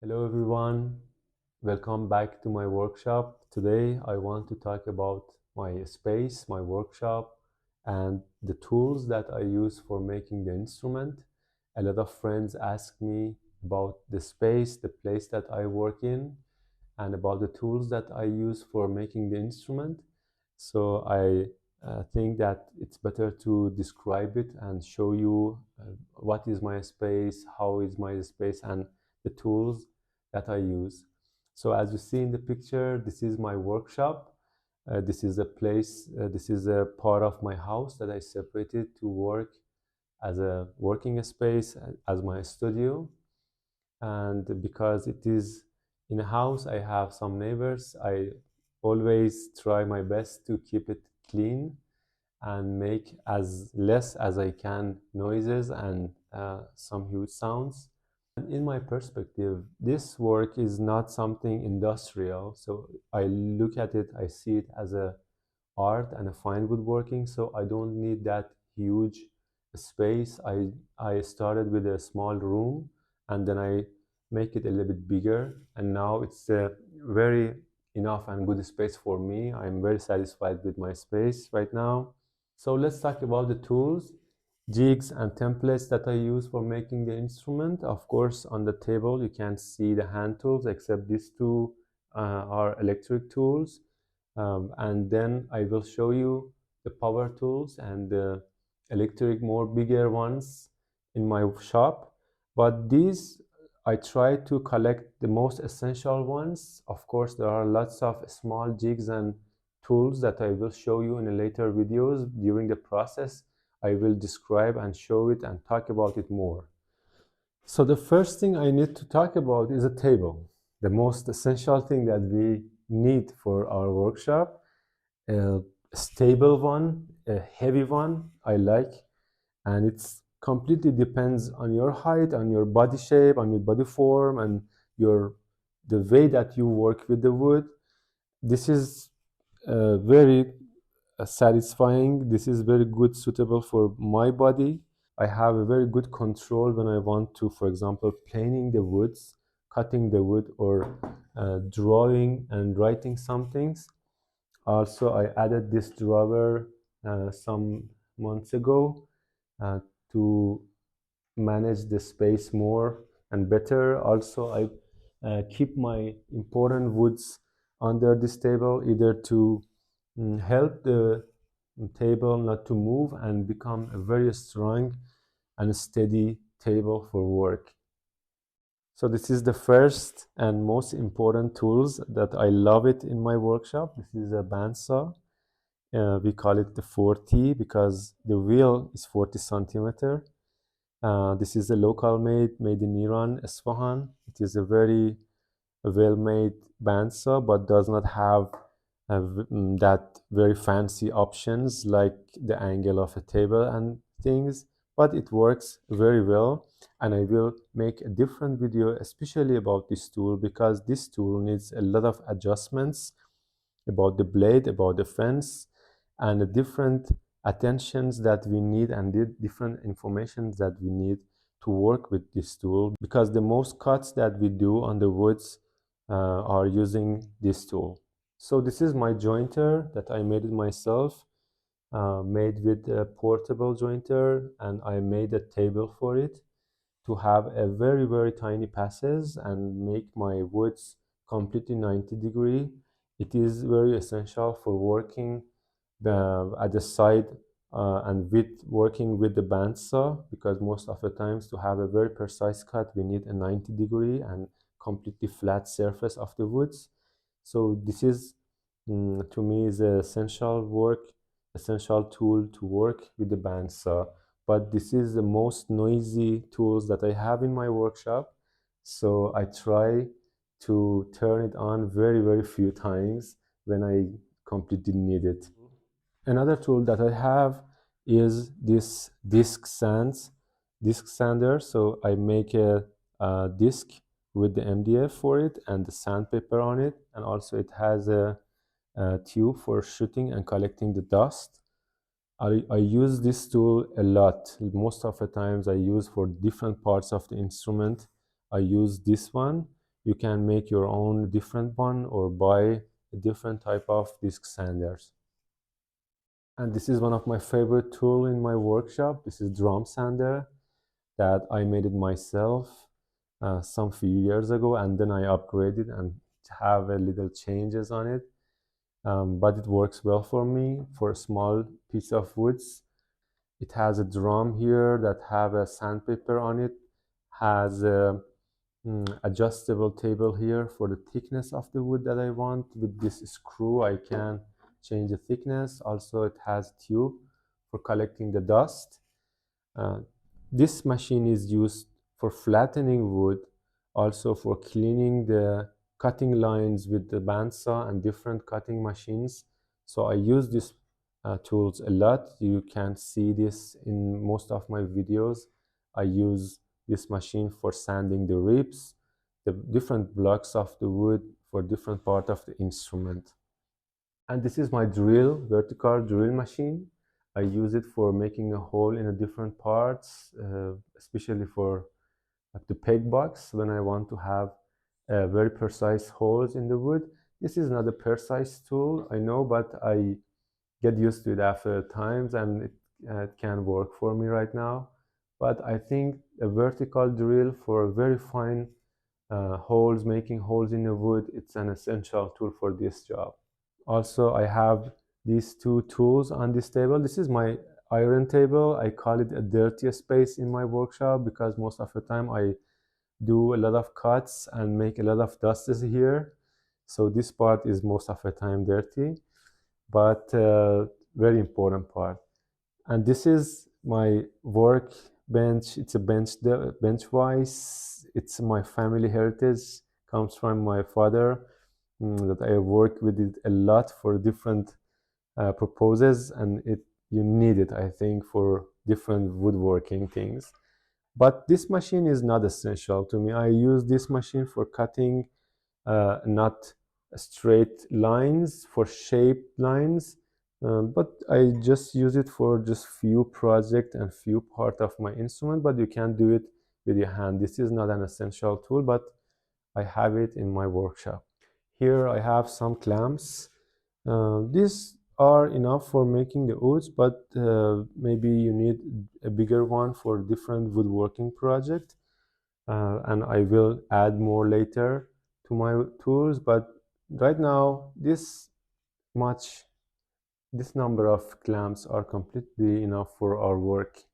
Hello everyone, welcome back to my workshop. Today I want to talk about my space, my workshop, and the tools that I use for making the instrument. A lot of friends ask me about the space, the place that I work in, and about the tools that I use for making the instrument. So I think that it's better to describe it and show you what is my space, how is my space, and the tools that I use. So as you see in the picture, this is my workshop. This is a place, this is a part of my house that I separated to work as a working space, as my studio. And because it is in a house, I have some neighbors. I always try my best to keep it clean and make as less as I can noises and some huge sounds. And in my perspective, this work is not something industrial. So I look at it, I see it as a art and a fine woodworking. So I don't need that huge space. I started with a small room and then I make it a little bit bigger. And now it's a very enough and good space for me. I'm very satisfied with my space right now. So let's talk about the tools, jigs and templates that I use for making the instrument. Of course, on the table, you can't see the hand tools except these two are electric tools. And then I will show you the power tools and the electric, more bigger ones in my shop. But these, I try to collect the most essential ones. Of course, there are lots of small jigs and tools that I will show you in a later videos. During the process, I will describe and show it and talk about it more. So the first thing I need to talk about is a table, the most essential thing that we need for our workshop. A stable one, a heavy one, I like, and it's completely depends on your height, on your body shape, on your body form, and your the way that you work with the wood. This is very satisfying. This is very good, suitable for my body. I have a very good control when I want to, for example, planing the woods, cutting the wood, or drawing and writing some things. Also, I added this drawer some months ago uh, to manage the space more and better. Also, I keep my important woods under this table, either to help the table not to move and become a very strong and steady table for work. So this is the first and most important tools that I love it in my workshop. This is a bandsaw. We call it the 40 because the wheel is 40 centimeter. This is a local made in Iran, Isfahan. It is a very well-made bandsaw, but does not have that very fancy options like the angle of a table and things, but it works very well. And I will make a different video especially about this tool because this tool needs a lot of adjustments about the blade, about the fence, and the different attentions that we need and the different information that we need to work with this tool, because the most cuts that we do on the woods are using this tool. So this is my jointer that I made it myself, made with a portable jointer, and I made a table for it to have a very tiny passes and make my woods completely 90-degree. It is very essential for working at the side and with working with the bandsaw, because most of the times to have a very precise cut we need a 90-degree and completely flat surface of the woods. So this is to me is an essential tool to work with the bandsaw. But this is the most noisy tools that I have in my workshop, so I try to turn it on very few times when I completely need it. Another tool that I have is this disc sander. So I make a disc with the MDF for it and the sandpaper on it, and also it has a tube for shooting and collecting the dust. I use this tool a lot. Most of the times I use for different parts of the instrument. I use this one you can make your own different one or buy a different type of disc sanders. And this is one of my favorite tool in my workshop. This is drum sander that I made it myself some few years ago, and then I upgraded and have a little changes on it. But it works well for me for a small piece of woods. It has a drum here that have a sandpaper on it, has a adjustable table here for the thickness of the wood that I want. With this screw I can change the thickness. Also it has tube for collecting the dust. This machine is used for flattening wood, also for cleaning the cutting lines with the bandsaw and different cutting machines. So I use these tools a lot. You can see this in most of my videos. I use this machine for sanding the ribs, the different blocks of the wood for different part of the instrument. And this is my drill, vertical drill machine. I use it for making a hole in a different parts, especially for like the peg box when I want to have very precise holes in the wood. This is not a precise tool, I know, but I get used to it after times, and it can work for me right now. But I think a vertical drill for very fine holes, making holes in the wood, it's an essential tool for this job. Also, I have these two tools on this table. This is my iron table. I call it a dirty space in my workshop because most of the time I do a lot of cuts and make a lot of dust here. So this part is most of the time dirty, but very important part. And this is my workbench. It's a bench wise. It's my family heritage. Comes from my father. That I work with it a lot for different purposes, and you need it, I think, for different woodworking things. But this machine is not essential to me. I use this machine for cutting not straight lines, for shaped lines, but I just use it for just few project and few part of my instrument. But you can do it with your hand. This is not an essential tool, but I have it in my workshop. Here I have some clamps. These are enough for making the oats, but maybe you need a bigger one for different woodworking project. And I will add more later to my tools. But right now, this number of clamps are completely enough for our work.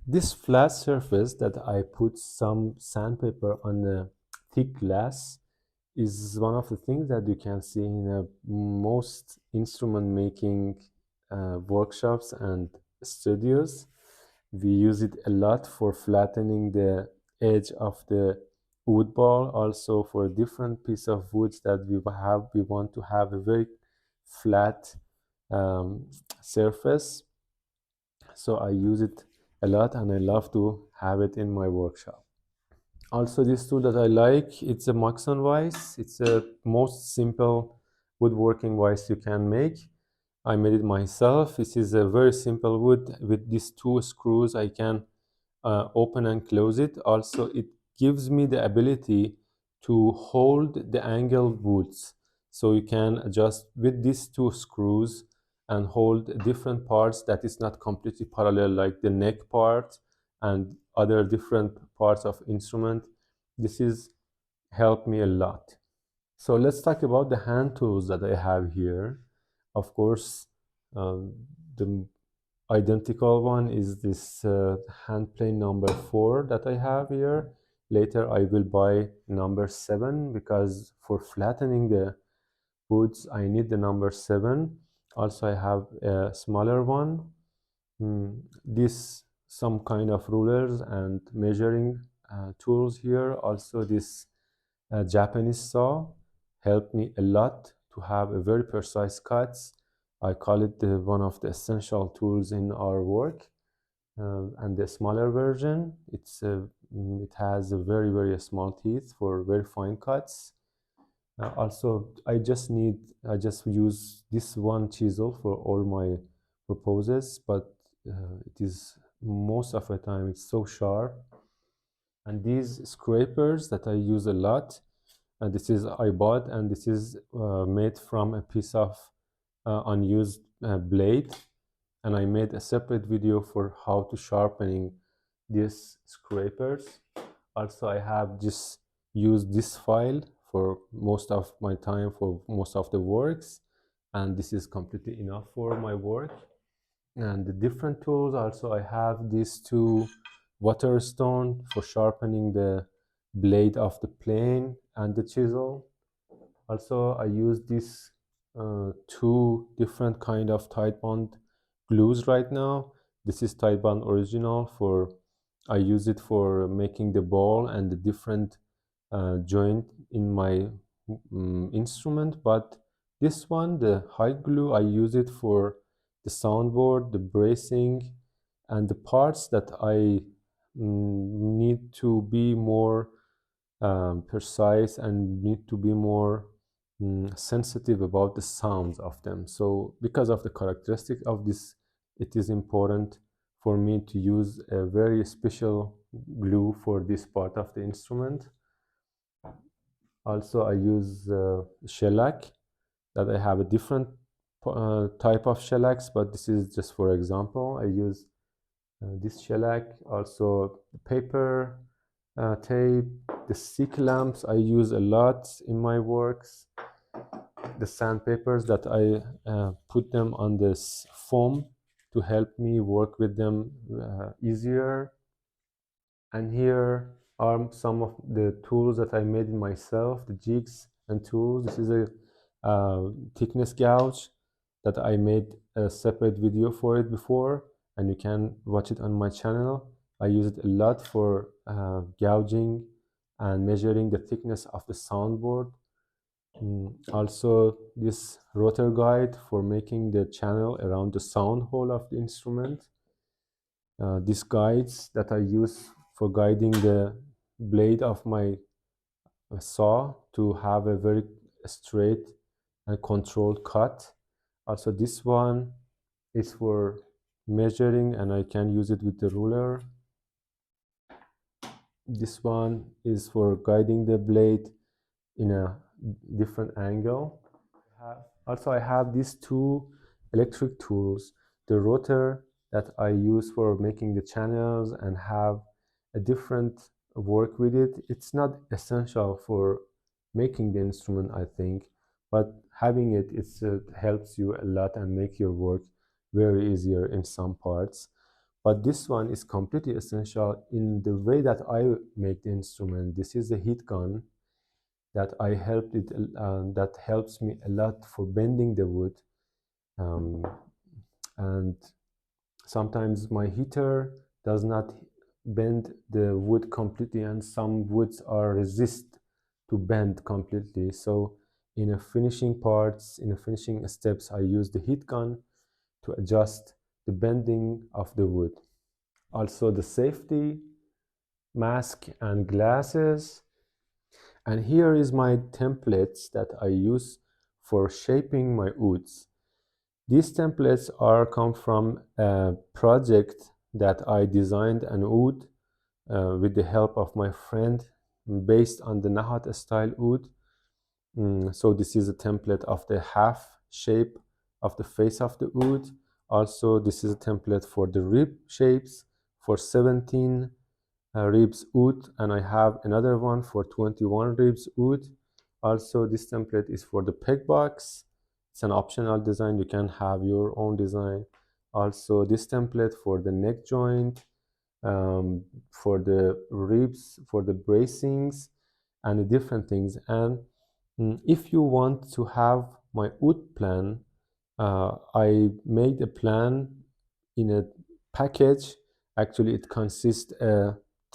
This flat surface that I put some sandpaper on the thick glass is one of the things that you can see in most instrument making workshops and studios. We use it a lot for flattening the edge of the wood ball, also for different piece of woods that we want to have a very flat surface. So I use it a lot and I love to have it in my workshop. Also, this tool that I like, it's a Maxon vise. It's the most simple woodworking vise you can make. I made it myself. This is a very simple wood. With these two screws I can open and close it. Also, it gives me the ability to hold the angled woods. So you can adjust with these two screws and hold different parts that is not completely parallel, like the neck part and other different parts of instrument. This is helped me a lot. So let's talk about the hand tools that I have here. Of course, the identical one is this hand plane number 4 that I have here. Later I will buy number 7 because for flattening the woods I need the number 7. Also I have a smaller one. This some kind of rulers and measuring tools here. Also this Japanese saw helped me a lot to have a very precise cuts. I call it one of the essential tools in our work. And the smaller version, it has a very small teeth for very fine cuts. Also, I just use this one chisel for all my purposes, but it is most of the time it's so sharp. And these scrapers that I use a lot, This is I bought, and this is made from a piece of unused blade, and I made a separate video for how to sharpening these scrapers. Also, I have just used this file for most of my time for most of the works, and this is completely enough for my work. And the different tools, also I have these two water stone for sharpening the blade of the plane and the chisel. Also, I use these two different kind of Tide Bond glues right now. This is Tide Bond original for, I use it for making the ball and the different joint in my instrument. But this one, the hide glue, I use it for the soundboard, the bracing, and the parts that I need to be more precise and need to be more sensitive about the sounds of them. So because of the characteristic of this, it is important for me to use a very special glue for this part of the instrument. Also, I use shellac, that I have a different type of shellacs, but this is just for example. I use this shellac, also paper, tape, the stick lamps I use a lot in my works, the sandpapers that I put them on this foam to help me work with them easier. And here are some of the tools that I made myself, the jigs and tools. This is a thickness gouge that I made a separate video for it before, and you can watch it on my channel. I use it a lot for gouging and measuring the thickness of the soundboard. Also, this rotor guide for making the channel around the sound hole of the instrument. These guides that I use for guiding the blade of my saw to have a very straight and controlled cut. Also, this one is for measuring, and I can use it with the ruler. This one is for guiding the blade in a different angle. Also, I have these two electric tools, the rotor that I use for making the channels and have a different work with it. It's not essential for making the instrument, I think, but having it, helps you a lot and make your work very easier in some parts. But this one is completely essential in the way that I make the instrument. This is a heat gun that that helps me a lot for bending the wood, and sometimes my heater does not bend the wood completely, and some woods are resist to bend completely. So in a finishing parts, in the finishing steps, I use the heat gun to adjust the bending of the wood. Also the safety mask and glasses. And here is my templates that I use for shaping my woods. These templates come from a project that I designed an wood with the help of my friend based on the Nahat style wood. So this is a template of the half shape of the face of the wood. Also, this is a template for the rib shapes for 17 ribs wood, and I have another one for 21 ribs wood. Also, this template is for the peg box. It's an optional design, you can have your own design. Also, this template for the neck joint, for the ribs, for the bracings, and the different things. And if you want to have my wood plan, I made a plan in a package. Actually, it consists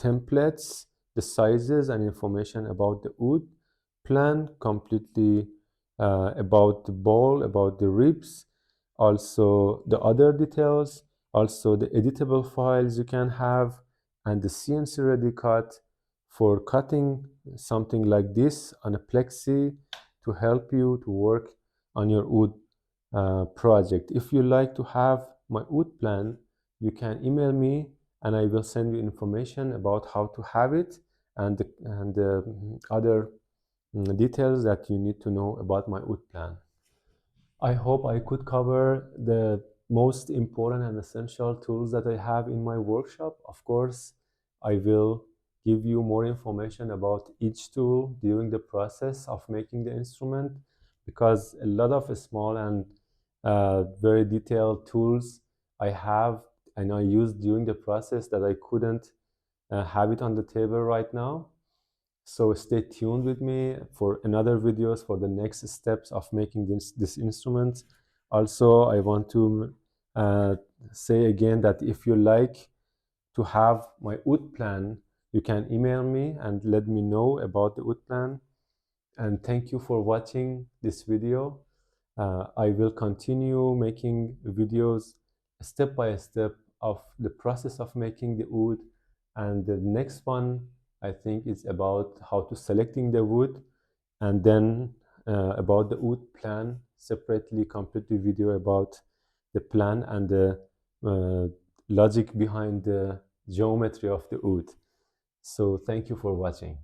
templates, the sizes and information about the wood plan, completely about the ball, about the ribs, also the other details, also the editable files you can have, and the CNC ready cut for cutting something like this on a plexi to help you to work on your wood project. If you like to have my wood plan, you can email me and I will send you information about how to have it, and the other details that you need to know about my wood plan. I hope I could cover the most important and essential tools that I have in my workshop. Of course, I will give you more information about each tool during the process of making the instrument, because a lot of small and very detailed tools I have and I use during the process that I couldn't have it on the table right now. So stay tuned with me for another videos for the next steps of making this instrument. Also, I want to uh, say again that if you like to have my wood plan, you can email me and let me know about the wood plan. And thank you for watching this video. I will continue making videos step by step of the process of making the wood. And the next one, I think, is about how to selecting the wood, and then about the wood plan separately, complete the video about the plan and the uh, logic behind the geometry of the wood. So thank you for watching.